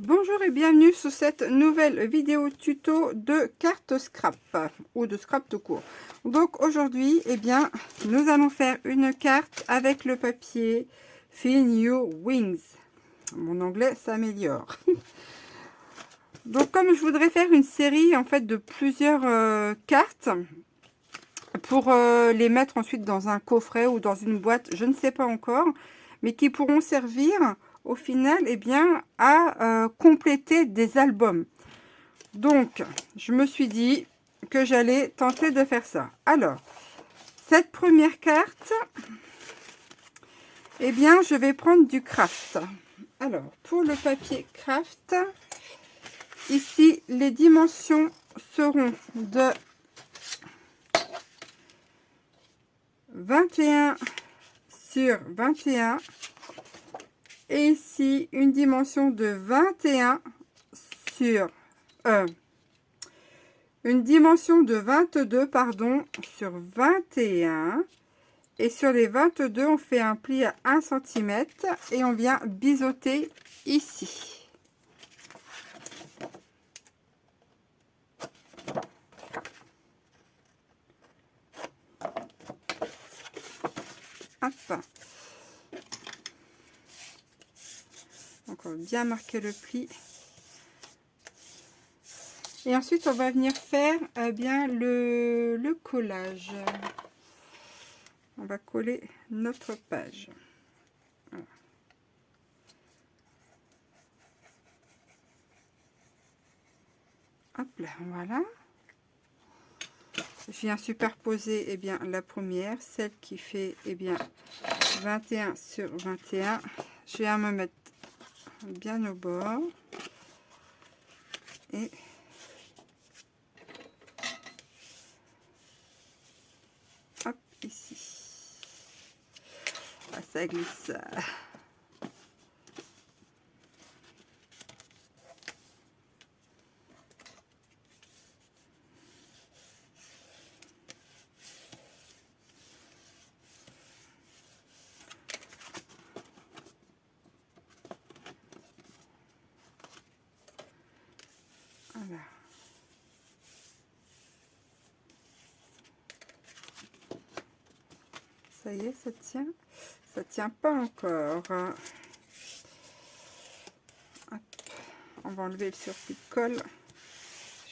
Bonjour et bienvenue sur cette nouvelle vidéo tuto de cartes scrap ou de scrap tout court. Donc aujourd'hui, eh bien, nous allons faire une carte avec le papier Fill Your Wings. Mon anglais s'améliore. Donc comme je voudrais faire une série en fait de plusieurs cartes pour les mettre ensuite dans un coffret ou dans une boîte, je ne sais pas encore, mais qui pourront servir au final eh bien, à compléter des albums. Donc, je me suis dit que j'allais tenter de faire ça. Alors, cette première carte, eh bien, je vais prendre du craft. Alors, pour le papier craft, ici, les dimensions seront de 21 sur 21. Et ici, une dimension de 21 sur... une dimension de 22, pardon, sur 21. Et sur les 22, on fait un pli à 1 cm et on vient biseauter ici. Hop. Donc, on va bien marquer le pli. Et ensuite, on va venir faire bien le collage. On va coller notre page. Voilà. Hop là, voilà. Je viens superposer eh bien, la première, celle qui fait eh bien, 21 sur 21. Je viens me mettre bien au bord. Et hop, ici. Ah, ça glisse. Voilà. Ça y est, ça tient. Ça tient pas encore. Hop. On va enlever le surplus de colle.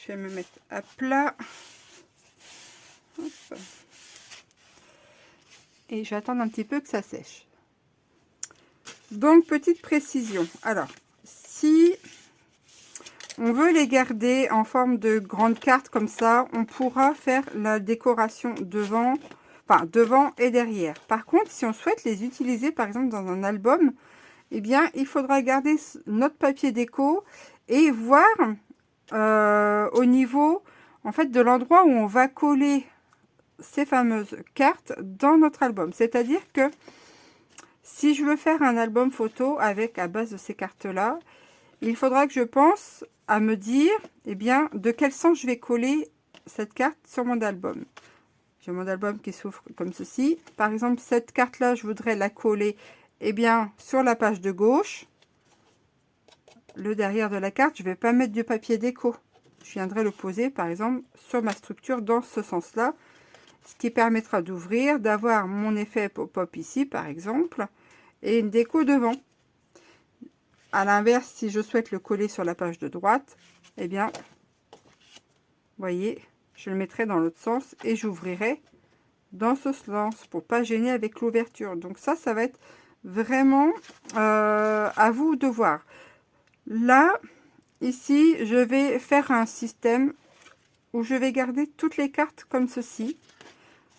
Je vais me mettre à plat. Hop. Et je vais attendre un petit peu que ça sèche. Donc, petite précision. Alors, si on veut les garder en forme de grande carte comme ça, on pourra faire la décoration devant, enfin devant et derrière. Par contre, si on souhaite les utiliser par exemple dans un album, eh bien, il faudra garder notre papier déco et voir au niveau en fait de l'endroit où on va coller ces fameuses cartes dans notre album. C'est-à-dire que si je veux faire un album photo avec à base de ces cartes-là, il faudra que je pense à me dire eh bien, de quel sens je vais coller cette carte sur mon album. J'ai mon album qui s'ouvre comme ceci. Par exemple, cette carte-là, je voudrais la coller eh bien, sur la page de gauche. Le derrière de la carte, je ne vais pas mettre du papier déco. Je viendrai le poser, par exemple, sur ma structure dans ce sens-là. Ce qui permettra d'ouvrir, d'avoir mon effet pop-up ici, par exemple, et une déco devant. À l'inverse, si je souhaite le coller sur la page de droite, eh bien, vous voyez, je le mettrai dans l'autre sens et j'ouvrirai dans ce sens pour pas gêner avec l'ouverture. Donc ça va être vraiment à vous de voir. Là, ici, je vais faire un système où je vais garder toutes les cartes comme ceci.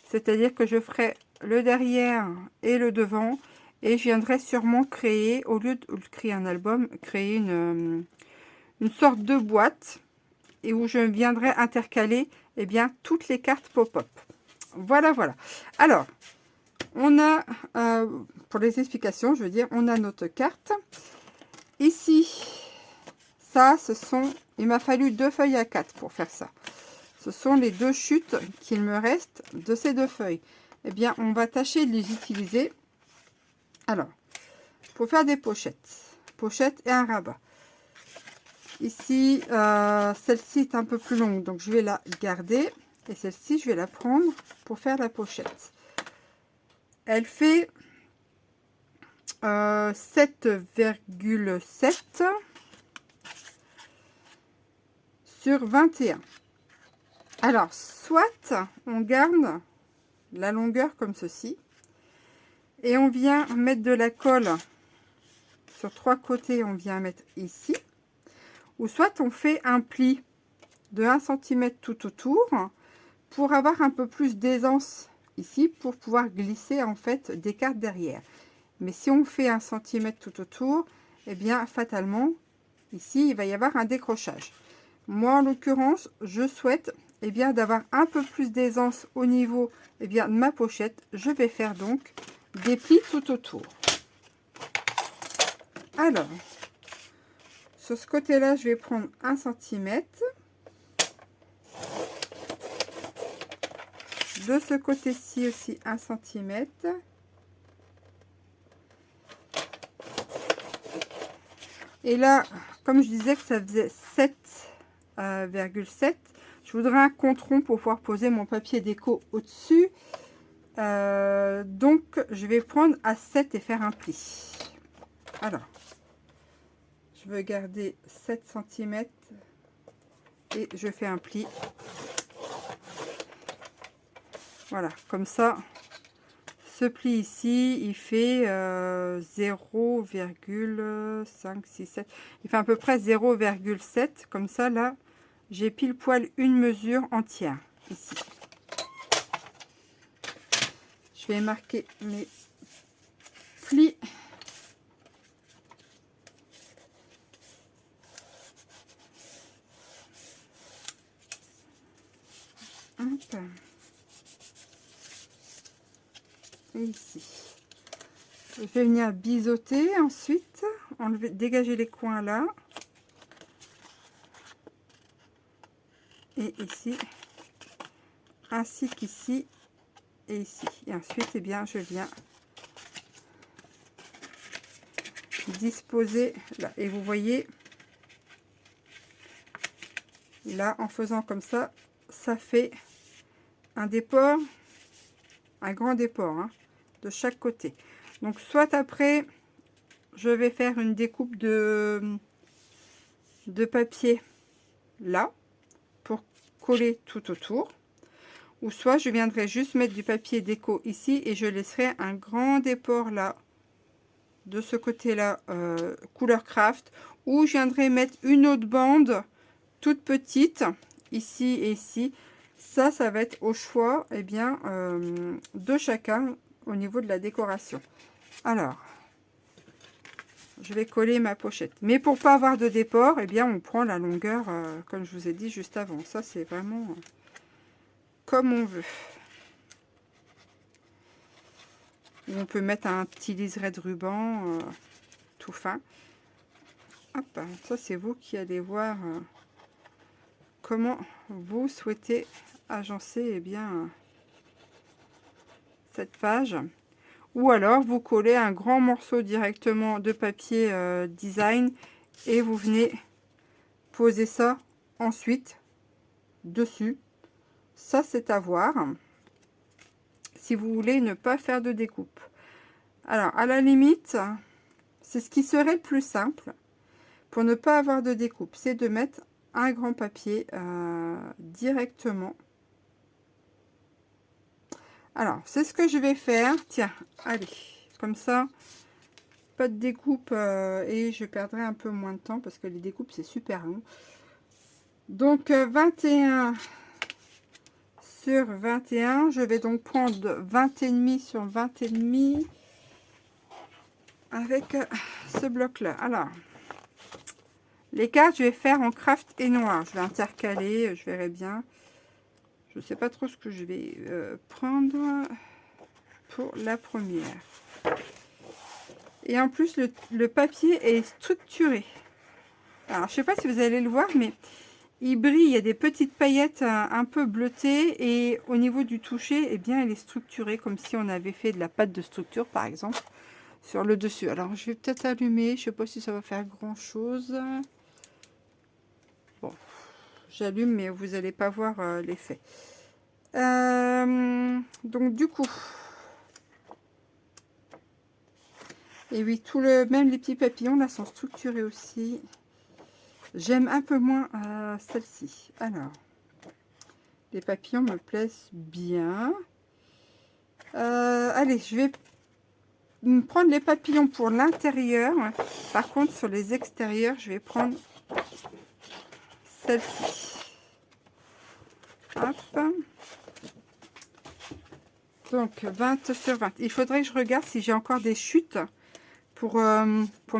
C'est-à-dire que je ferai le derrière et le devant. Et je viendrai sûrement créer, au lieu de créer un album, créer une sorte de boîte. Et où je viendrai intercaler eh bien, toutes les cartes pop-up. Voilà, voilà. Alors, on a, pour les explications, je veux dire, on a notre carte. Ici, ça, ce sont, il m'a fallu 2 feuilles A4 pour faire ça. Ce sont les 2 chutes qu'il me reste de ces 2 feuilles. Eh bien, on va tâcher de les utiliser. Alors, pour faire des pochettes et un rabat. Ici, celle-ci est un peu plus longue, donc je vais la garder. Et celle-ci, je vais la prendre pour faire la pochette. Elle fait 7,7 sur 21. Alors, soit on garde la longueur comme ceci. Et on vient mettre de la colle sur 3 côtés, on vient mettre ici. Ou soit on fait un pli de 1 cm tout autour pour avoir un peu plus d'aisance ici pour pouvoir glisser en fait des cartes derrière. Mais si on fait 1 cm tout autour, eh bien fatalement ici il va y avoir un décrochage. Moi en l'occurrence je souhaite eh bien d'avoir un peu plus d'aisance au niveau eh bien de ma pochette. Je vais faire donc des plis tout autour. Alors sur ce côté là je vais prendre 1 cm. De ce côté-ci aussi 1 cm. Et là, comme je disais que ça faisait 7,7, je voudrais un contron pour pouvoir poser mon papier déco au-dessus. Donc, je vais prendre à 7 et faire un pli. Alors, je veux garder 7 cm et je fais un pli. Voilà, comme ça. Ce pli ici, il fait 0,567. Il fait à peu près 0,7. Comme ça, là, j'ai pile poil une mesure entière ici. Je vais marquer mes plis. Hop. Et ici. Je vais venir biseauter ensuite, enlever, dégager les coins là. Et ici, ainsi qu'ici et ici. Et ensuite, eh bien, je viens disposer là. Et vous voyez, là, en faisant comme ça, ça fait un déport, un grand déport hein, de chaque côté. Donc, soit après, je vais faire une découpe de papier là, pour coller tout autour. Ou soit je viendrai juste mettre du papier déco ici et je laisserai un grand déport là, de ce côté-là, couleur craft. Ou je viendrai mettre une autre bande toute petite, ici et ici. Ça va être au choix eh bien, de chacun au niveau de la décoration. Alors, je vais coller ma pochette. Mais pour pas avoir de déport, eh bien, on prend la longueur, comme je vous ai dit juste avant. Ça, c'est vraiment comme on veut. Ou on peut mettre un petit liseré de ruban tout fin. Hop, ça, c'est vous qui allez voir comment vous souhaitez agencer eh bien, cette page. Ou alors, vous collez un grand morceau directement de papier design et vous venez poser ça ensuite dessus. Ça, c'est à voir si vous voulez ne pas faire de découpe. Alors, à la limite, c'est ce qui serait le plus simple pour ne pas avoir de découpe, c'est de mettre un grand papier directement. Alors, c'est ce que je vais faire. Tiens, allez, comme ça, pas de découpe et je perdrai un peu moins de temps parce que les découpes, c'est super long. Donc, 21 sur 21, je vais donc prendre 20 et demi sur 20 et demi avec ce bloc-là. Alors, les cartes, je vais faire en craft et noir. Je vais intercaler, je verrai bien. Je ne sais pas trop ce que je vais prendre pour la première. Et en plus, le papier est structuré. Alors, je ne sais pas si vous allez le voir, mais il brille. Il y a des petites paillettes un peu bleutées. Et au niveau du toucher, eh bien, il est structuré comme si on avait fait de la pâte de structure, par exemple, sur le dessus. Alors, je vais peut-être allumer. Je ne sais pas si ça va faire grand-chose. j'allume, mais vous n'allez pas voir l'effet. Donc du coup, et oui, même les petits papillons là sont structurés aussi. J'aime un peu moins celle-ci. Alors, les papillons me plaisent bien. Allez, je vais prendre les papillons pour l'intérieur. Par contre, sur les extérieurs, je vais prendre celle-ci. Hop. Donc, 20 sur 20. Il faudrait que je regarde si j'ai encore des chutes pour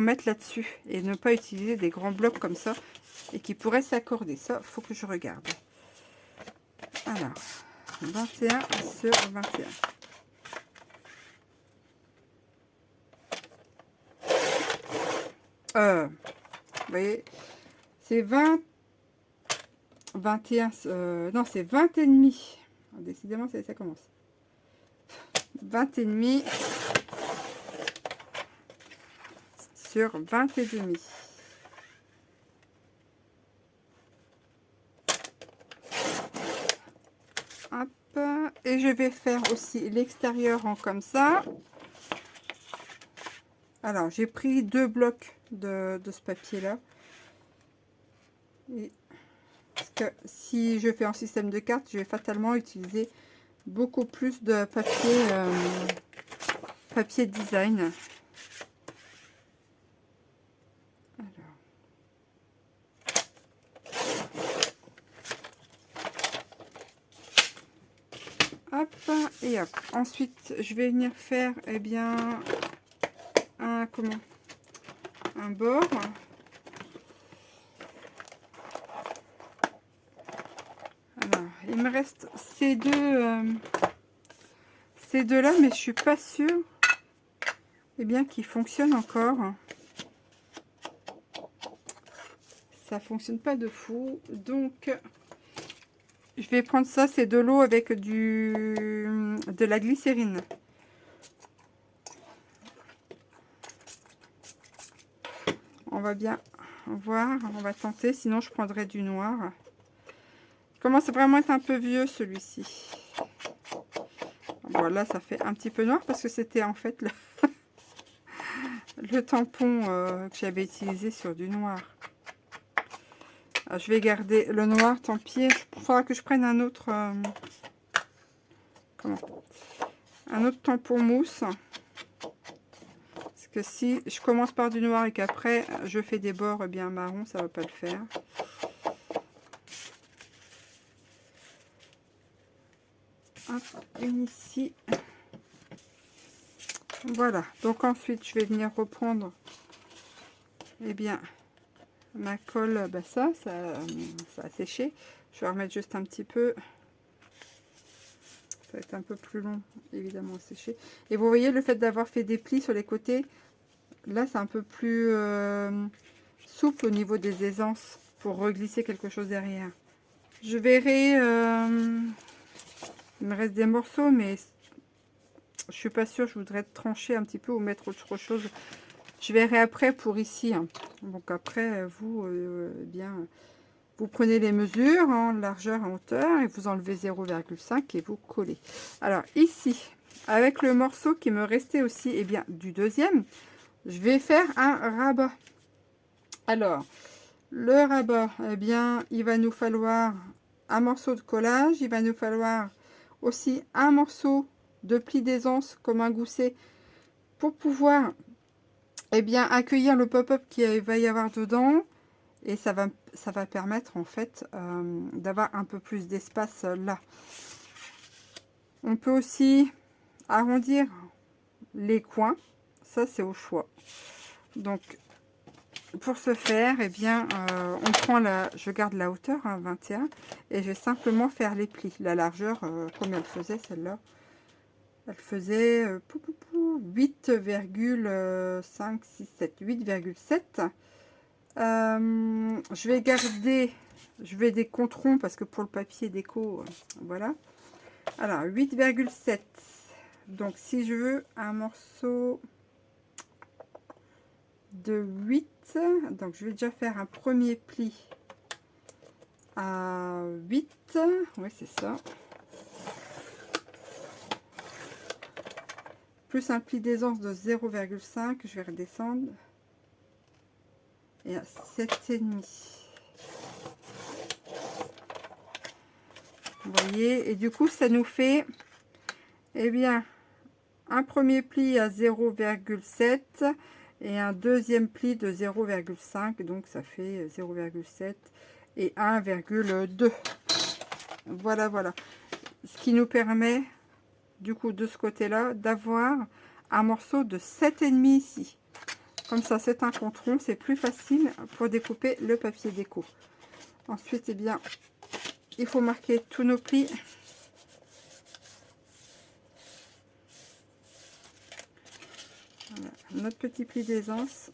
mettre là-dessus. Et ne pas utiliser des grands blocs comme ça. Et qui pourraient s'accorder. Ça, il faut que je regarde. Alors, 21 sur 21. Vous voyez, c'est 20, 21, non, c'est 20 et demi. Décidément, ça commence. 20 et demi sur 20 et demi. Hop, et je vais faire aussi l'extérieur en comme ça. Alors, j'ai pris 2 blocs de ce papier-là. Parce que si je fais en système de cartes, je vais fatalement utiliser beaucoup plus de papier design. Alors, hop, et hop. Ensuite, je vais venir faire, eh bien, un bord. Alors, il me reste ces deux là, mais je suis pas sûre, eh bien, qu'ils fonctionnent encore. Ça fonctionne pas de fou, donc je vais prendre ça, c'est de l'eau avec de la glycérine. On va bien voir, on va tenter, sinon je prendrai du noir. Il commence vraiment à être un peu vieux celui-ci. Voilà, ça fait un petit peu noir parce que c'était en fait le tampon que j'avais utilisé sur du noir. Alors, je vais garder le noir, tant pis. Il faudra que je prenne un autre tampon mousse. Parce que si je commence par du noir et qu'après je fais des bords bien marron, ça va pas le faire. Hop, une ici. Voilà, donc ensuite je vais venir reprendre eh bien ma colle, bah ça a séché. Je vais remettre juste un petit peu. Ça va être un peu plus long, évidemment, à sécher. Et vous voyez, le fait d'avoir fait des plis sur les côtés, là c'est un peu plus souple au niveau des aisances pour reglisser quelque chose derrière. Je verrai, il me reste des morceaux, mais je suis pas sûre, je voudrais trancher un petit peu ou mettre autre chose. Je verrai après pour ici. Hein. Donc après, vous, bien, vous prenez les mesures en largeur, en hauteur, et vous enlevez 0,5 et vous collez. Alors ici, avec le morceau qui me restait aussi, eh bien, du deuxième, je vais faire un rabat. Alors, le rabat, eh bien, il va nous falloir un morceau de collage, il va nous falloir aussi un morceau de pli d'aisance comme un gousset pour pouvoir eh bien, accueillir le pop-up qu'il va y avoir dedans. Et ça va permettre en fait d'avoir un peu plus d'espace là. On peut aussi arrondir les coins. Ça, c'est au choix. Donc, pour ce faire, eh bien, on prend je garde la hauteur, hein, 21, et je vais simplement faire les plis. La largeur, comme elle faisait celle-là, elle faisait 8,5, 6, 7, 8,7. Je vais garder, je vais des controns parce que pour le papier déco, voilà. Alors, 8,7. Donc, si je veux un morceau de 8, donc je vais déjà faire un premier pli à 8. Oui, c'est ça. Plus un pli d'aisance de 0,5. Je vais redescendre. Et à 7,5. Vous voyez, et du coup, ça nous fait, eh bien, un premier pli à 0,7 et un deuxième pli de 0,5. Donc, ça fait 0,7 et 1,2. Voilà, voilà. Ce qui nous permet, du coup, de ce côté-là, d'avoir un morceau de 7,5 ici. Comme ça, c'est un compte rond, c'est plus facile pour découper le papier déco. Ensuite, eh bien, il faut marquer tous nos plis. Voilà, notre petit pli d'aisance.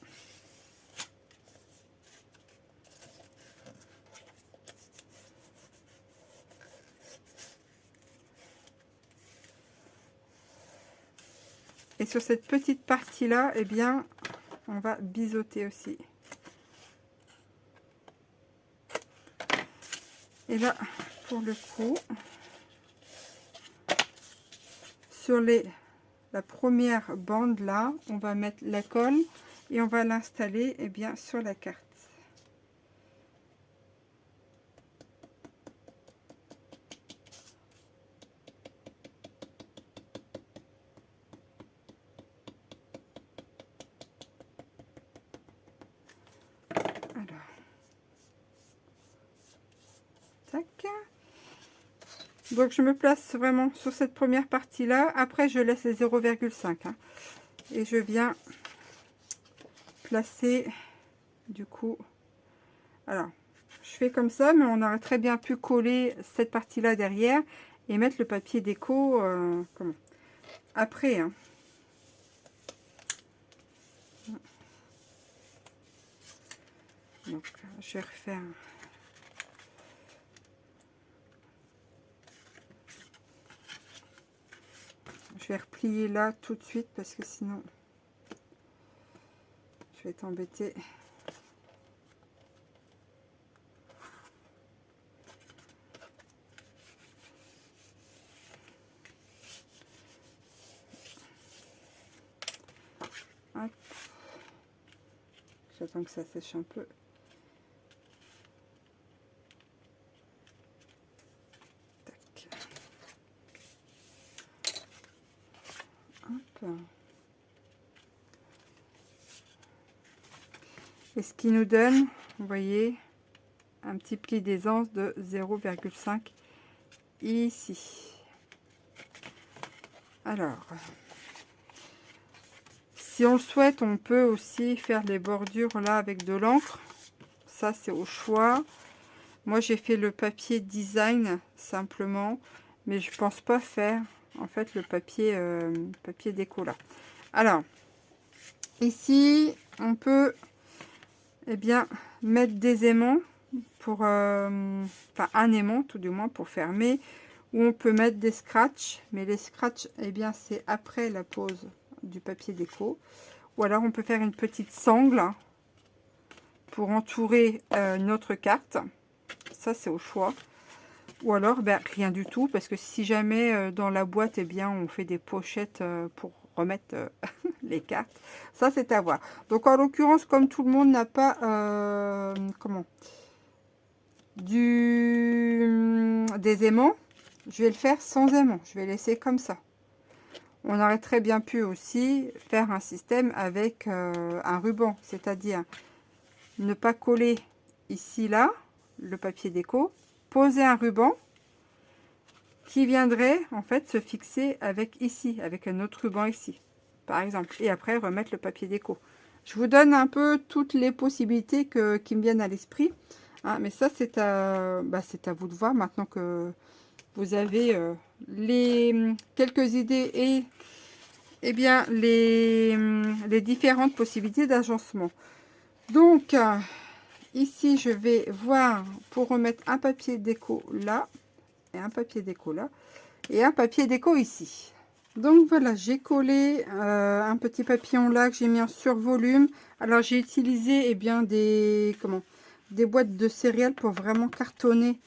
Et sur cette petite partie-là, eh bien, on va biseauter aussi. Et là, pour le coup, sur la première bande là, on va mettre la colle et on va l'installer eh bien sur la carte. Alors, tac. Donc je me place vraiment sur cette première partie là. Après je laisse les 0,5 hein, et je viens placer du coup. Alors je fais comme ça, mais on aurait très bien pu coller cette partie là derrière et mettre le papier déco comment après hein. Donc je vais refaire. Je vais replier là tout de suite parce que sinon je vais être embêtée. J'attends que ça sèche un peu. Tac. Hop. Et ce qui nous donne, vous voyez, un petit pli d'aisance de 0,5 ici. Alors, si on le souhaite, on peut aussi faire les bordures là avec de l'encre. Ça, c'est au choix. Moi, j'ai fait le papier design simplement, mais je pense pas faire en fait le papier, papier déco là. Alors, ici, on peut eh bien mettre des aimants pour, enfin un aimant tout du moins pour fermer, ou on peut mettre des scratchs, mais les scratchs, eh bien c'est après la pose du papier déco. Ou alors on peut faire une petite sangle pour entourer notre carte. Ça c'est au choix. Ou alors ben, rien du tout, parce que si jamais dans la boîte, eh bien on fait des pochettes pour remettre les cartes, ça c'est à voir. Donc en l'occurrence, comme tout le monde n'a pas comment des aimants, je vais le faire sans aimant, je vais laisser comme ça. On aurait très bien pu aussi faire un système avec un ruban, c'est-à-dire ne pas coller ici là le papier déco, poser un ruban qui viendrait en fait se fixer avec ici, avec un autre ruban ici par exemple, et après remettre le papier déco. Je vous donne un peu toutes les possibilités qui me viennent à l'esprit. Ah, mais ça, c'est à vous de voir maintenant que vous avez quelques idées et bien les différentes possibilités d'agencement. Donc, ici, je vais voir pour remettre un papier déco là, et un papier déco là, et un papier déco ici. Donc voilà, j'ai collé un petit papillon là que j'ai mis en survolume. Alors j'ai utilisé eh bien des des boîtes de céréales pour vraiment cartonner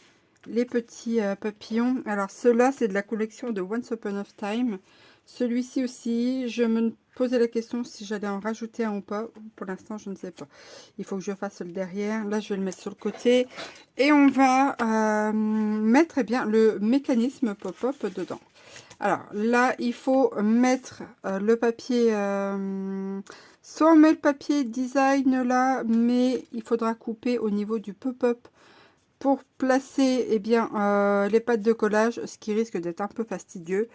les petits papillons. Alors ceux-là, c'est de la collection de Once Upon a Time. Celui-ci aussi, je me posais la question si j'allais en rajouter un ou pas. Pour l'instant, je ne sais pas. Il faut que je fasse le derrière. Là, je vais le mettre sur le côté. Et on va mettre eh bien, le mécanisme pop-up dedans. Alors là, il faut mettre le papier... soit on met le papier design là, mais il faudra couper au niveau du pop-up pour placer eh bien, les pattes de collage, ce qui risque d'être un peu fastidieux.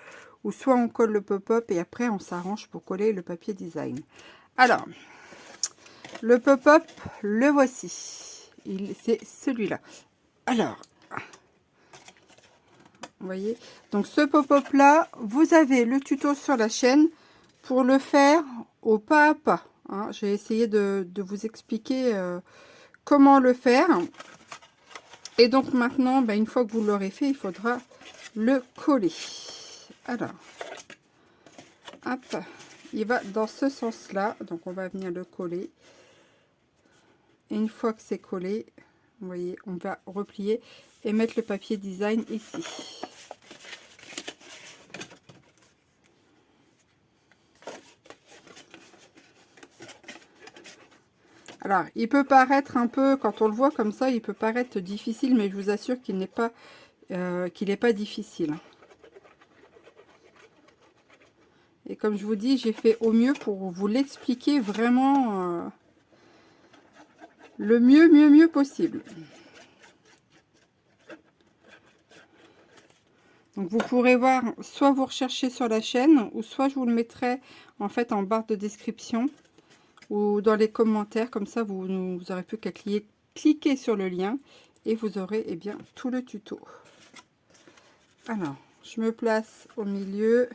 Ou soit on colle le pop-up et après on s'arrange pour coller le papier design. Alors, le pop-up, le voici. C'est celui-là. Alors, vous voyez, donc ce pop-up là, vous avez le tuto sur la chaîne pour le faire au pas à pas. Hein. J'ai essayé de vous expliquer comment le faire. Et donc maintenant, ben, une fois que vous l'aurez fait, il faudra le coller. Alors, hop, il va dans ce sens-là. Donc on va venir le coller. Et une fois que c'est collé, vous voyez, on va replier et mettre le papier design ici. Alors, il peut paraître un peu, quand on le voit comme ça, il peut paraître difficile, mais je vous assure qu'il n'est pas, difficile. Et comme je vous dis, j'ai fait au mieux pour vous l'expliquer vraiment le mieux possible. Donc vous pourrez voir, soit vous recherchez sur la chaîne, ou soit je vous le mettrai en fait en barre de description. Ou dans les commentaires, comme ça vous aurez plus qu'à cliquer sur le lien et vous aurez eh bien tout le tuto. Alors, je me place au milieu.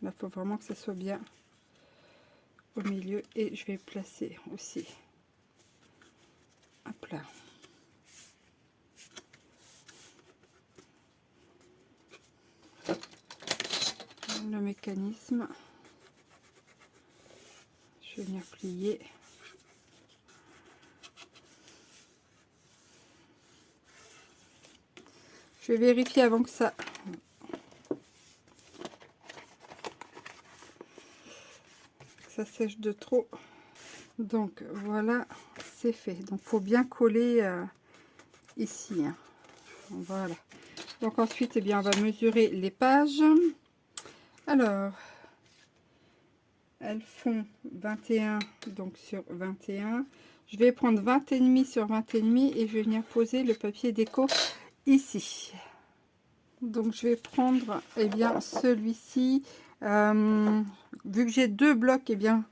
Là, il faut vraiment que ça soit bien au milieu et je vais placer aussi. Hop là. Le mécanisme. Je vais venir plier. Je vais vérifier avant que ça sèche de trop. Donc voilà, c'est fait. Donc faut bien coller ici. Hein. Voilà. Donc ensuite, eh bien, on va mesurer les pages. Alors, elles font 21 donc sur 21. Je vais prendre 20 et demi sur 20 et demi et je vais venir poser le papier déco ici. Donc je vais prendre eh bien celui-ci. Vu que j'ai deux blocs, eh bien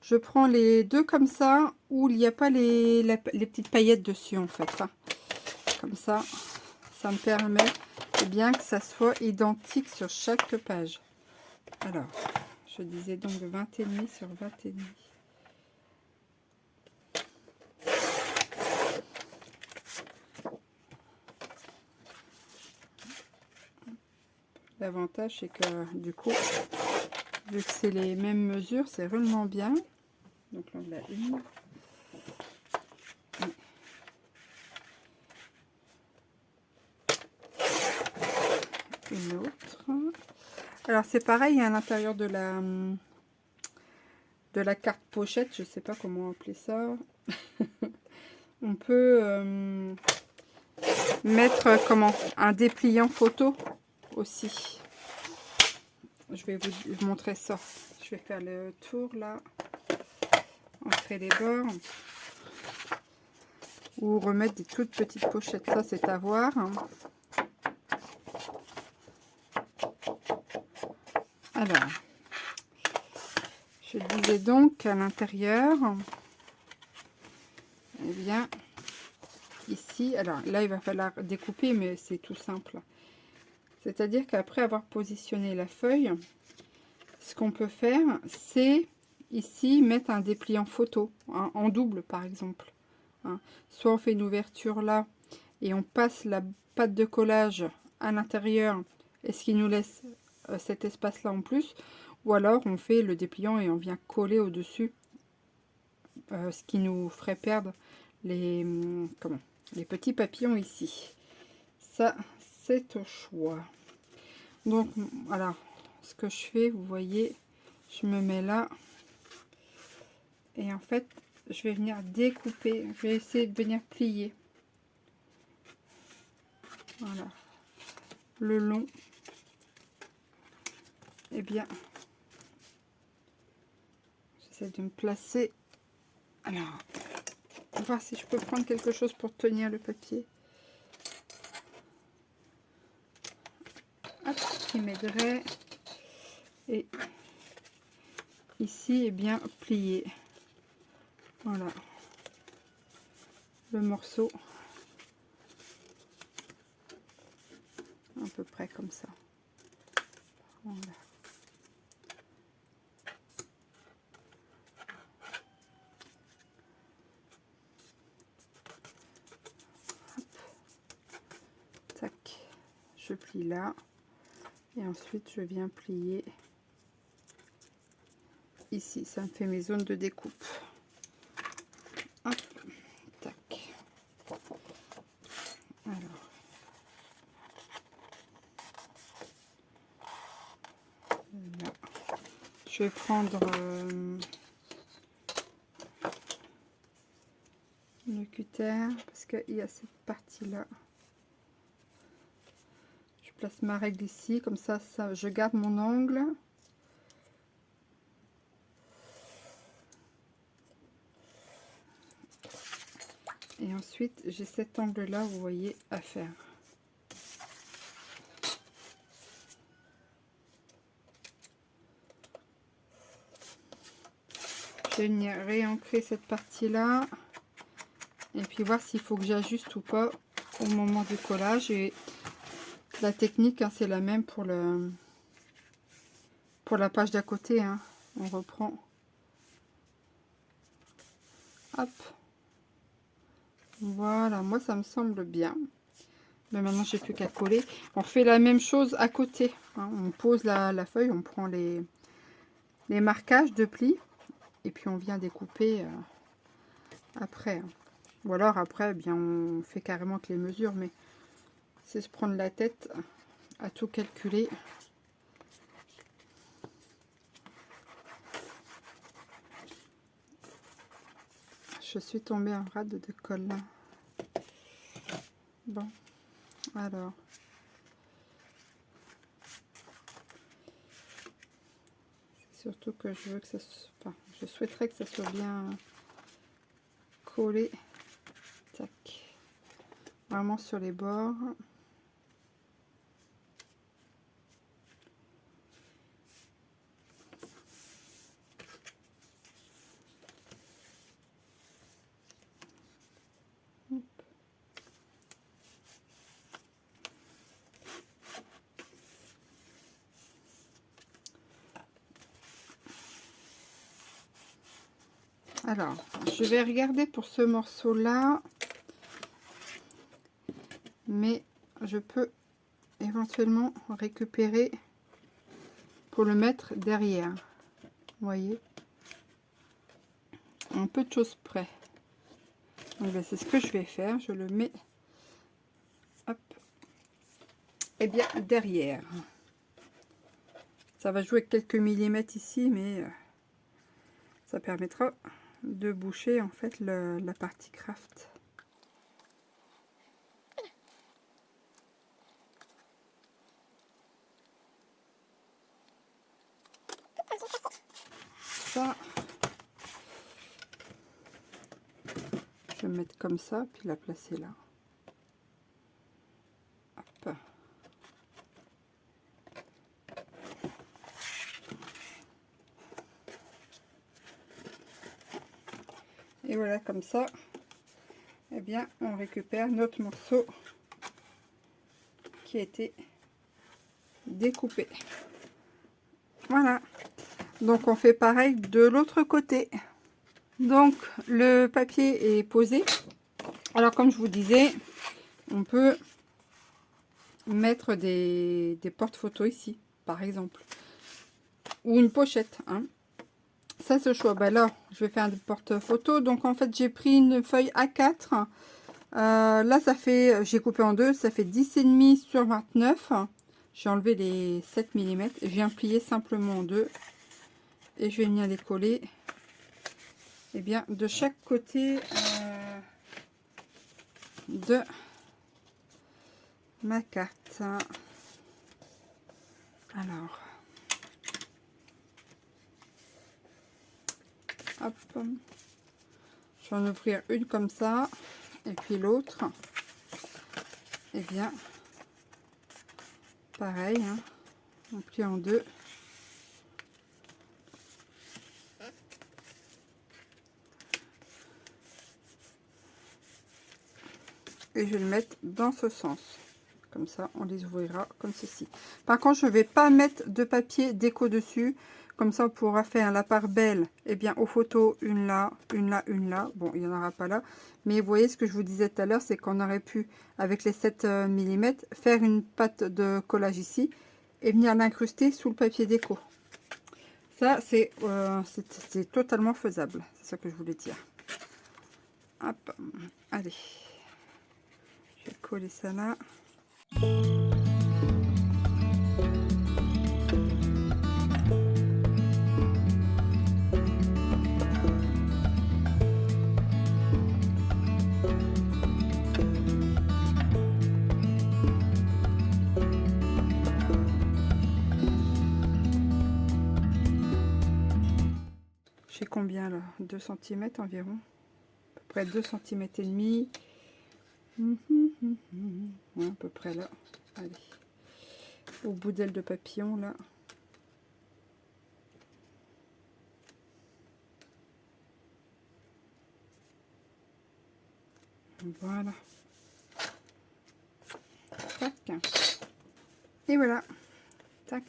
je prends les deux comme ça où il n'y a pas les petites paillettes dessus en fait. Hein. Comme ça, ça me permet eh bien que ça soit identique sur chaque page. Alors. Je disais donc 20 et demi sur 20 et demi. L'avantage c'est que du coup, vu que c'est les mêmes mesures, c'est vraiment bien. Donc là on a une autre. Alors c'est pareil à l'intérieur de la carte pochette, je sais pas comment appeler ça. On peut mettre comment un dépliant photo aussi. Je vais vous montrer ça. Je vais faire le tour là, entrer les bords ou remettre des toutes petites pochettes. Ça c'est à voir. Alors, je disais donc à l'intérieur, eh bien, ici, alors là, il va falloir découper, mais c'est tout simple. C'est-à-dire qu'après avoir positionné la feuille, ce qu'on peut faire, c'est ici mettre un dépliant photo, hein, en double par exemple. Hein. Soit on fait une ouverture là, et on passe la pâte de collage à l'intérieur, et ce qui nous laisse cet espace là en plus, ou alors on fait le dépliant et on vient coller au dessus ce qui nous ferait perdre les, les petits papillons ici. Ça, c'est au choix. Donc, voilà, ce que je fais, vous voyez, je me mets là. Et en fait, je vais venir découper. Je vais essayer de venir plier. Voilà. Le long. Eh bien, j'essaie de me placer. Alors, on va voir si je peux prendre quelque chose pour tenir le papier. Hop, qui m'aiderait. Et ici, eh bien, plier. Voilà. Le morceau. À peu près comme ça. Voilà. Hop. Tac. Je plie là. Et ensuite, je viens plier ici. Ça me fait mes zones de découpe. Hop. Tac. Alors. Là. Je vais prendre le cutter parce qu'il y a cette partie là. Je place ma règle ici, comme ça, je garde mon angle. Et ensuite, j'ai cet angle là, vous voyez, à faire. Je vais venir réancrer cette partie là. Et puis voir s'il faut que j'ajuste ou pas au moment du collage. Et la technique, hein, c'est la même pour la page d'à côté. Hein. On reprend. Hop. Voilà, moi ça me semble bien. Mais maintenant, j'ai plus qu'à coller. On fait la même chose à côté. Hein. On pose la feuille, on prend les marquages de plis. Et puis on vient découper après. Hein. Ou alors après, eh bien, on fait carrément que les mesures. Mais c'est se prendre la tête à tout calculer. Je suis tombée en rade de colle là. Bon, alors. C'est surtout que je veux que ça enfin, je souhaiterais que ça soit bien collé. Tac. Vraiment sur les bords. Alors, je vais regarder pour ce morceau-là, mais je peux éventuellement récupérer pour le mettre derrière. Vous voyez, un peu de choses près. Donc, c'est ce que je vais faire. Je le mets, hop, et bien derrière. Ça va jouer quelques millimètres ici, mais ça permettra de boucher en fait la partie craft. Ça, je vais mettre comme ça, puis la placer là. Hop. Et voilà, comme ça, eh bien, on récupère notre morceau qui a été découpé. Voilà. Donc, on fait pareil de l'autre côté. Donc, le papier est posé. Alors, comme je vous disais, on peut mettre des porte-photos ici, par exemple. Ou une pochette. Hein. Ça ce choix. Bah là, je vais faire un porte-photo. Donc en fait, j'ai pris une feuille A4. Là, ça fait, j'ai coupé en deux, ça fait 10,5 sur 29. J'ai enlevé les 7 mm. Je viens plier simplement en deux. Et je vais venir les coller, eh bien, de chaque côté de ma carte. Alors, hop, je vais en ouvrir une comme ça, et puis l'autre, eh bien, pareil, hein, on plie en deux. Et je vais le mettre dans ce sens. Comme ça, on les ouvrira comme ceci. Par contre, je ne vais pas mettre de papier déco dessus. Comme ça, on pourra faire la part belle, eh bien, aux photos, une là, une là, une là. Bon, il n'y en aura pas là. Mais vous voyez, ce que je vous disais tout à l'heure, c'est qu'on aurait pu, avec les 7 mm, faire une pâte de collage ici et venir l'incruster sous le papier déco. Ça, c'est totalement faisable. C'est ça que je voulais dire. Hop, allez. Je vais coller ça là. J'ai combien là? 2 cm environ. À peu près 2 cm et demi. Ouais, à peu près là. Allez. Au bout d'aile de papillon là. Voilà. Tac. Et voilà. Tac.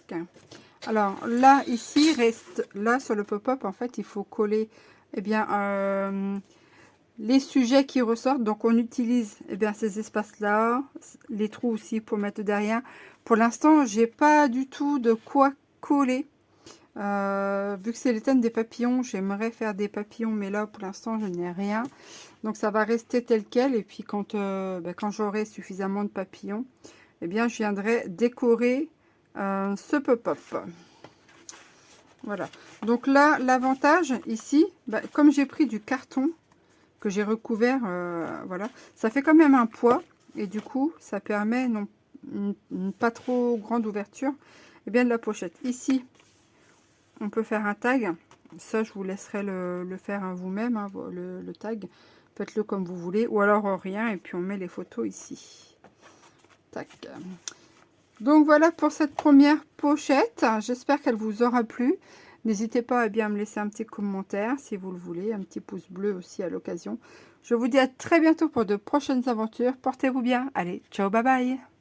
Alors là, ici, reste là sur le pop-up, en fait, il faut coller, eh bien, les sujets qui ressortent. Donc on utilise, eh bien, ces espaces-là, les trous aussi pour mettre derrière. Pour l'instant, j'ai pas du tout de quoi coller. Vu que c'est le thème des papillons, j'aimerais faire des papillons, mais là pour l'instant je n'ai rien. Donc ça va rester tel quel. Et puis quand, quand j'aurai suffisamment de papillons, eh bien je viendrai décorer ce pop-up. Voilà. Donc là, l'avantage ici, comme j'ai pris du carton que j'ai recouvert, voilà, ça fait quand même un poids. Et du coup, ça permet une pas trop grande ouverture, et bien de la pochette. Ici, on peut faire un tag. Ça, je vous laisserai le faire hein, vous-même, hein, le tag. Faites-le comme vous voulez. Ou alors rien, et puis on met les photos ici. Tac. Donc voilà pour cette première pochette. J'espère qu'elle vous aura plu. N'hésitez pas à bien me laisser un petit commentaire si vous le voulez. Un petit pouce bleu aussi à l'occasion. Je vous dis à très bientôt pour de prochaines aventures. Portez-vous bien. Allez, ciao, bye bye.